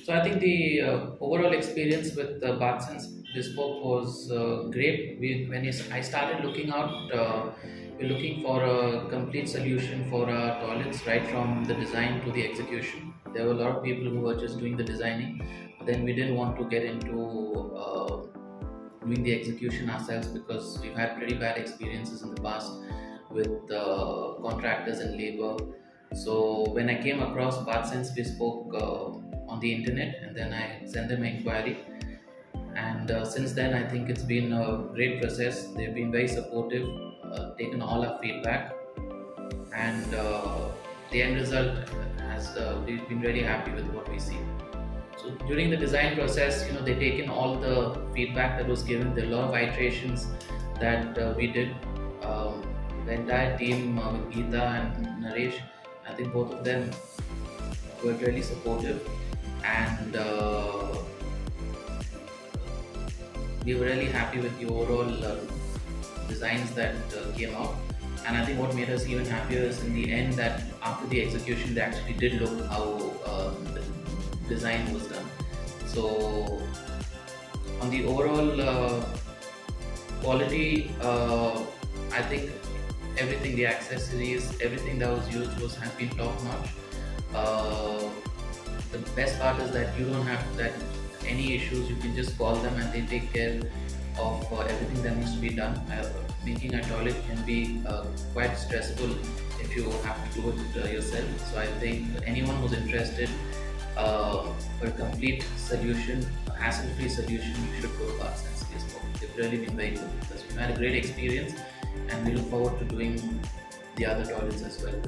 So I think the overall experience with Bathsense Bespoke was great. I started looking out, we're looking for a complete solution for our toilets, right from the design to the execution. There were a lot of people who were just doing the designing. Then we didn't want to get into doing the execution ourselves because we've had pretty bad experiences in the past with contractors and labor. So when I came across Bathsense Bespoke on the internet, and then I sent them an inquiry. And since then, I think it's been a great process. They've been very supportive, taken all our feedback, and the end result has we've been really happy with what we see. So during the design process, they take in all the feedback that was given. There are a lot of iterations that we did. Um, the entire team with Geeta and Naresh, I think both of them were really supportive, and we were really happy with the overall designs that came out. And I think what made us even happier is in the end that after the execution, they actually did look how the design was done. So on the overall quality, I think everything, the accessories, everything that was used was has been top notch. Uh, the best part is that you don't have that any issues. You can just call them and they take care of everything that needs to be done. Making a toilet can be quite stressful if you have to do it yourself. So I think anyone who's interested for a complete solution, a hassle-free solution, you should go to Bathsense Bespoke. They've really been very good because we've had a great experience, and we look forward to doing the other toilets as well.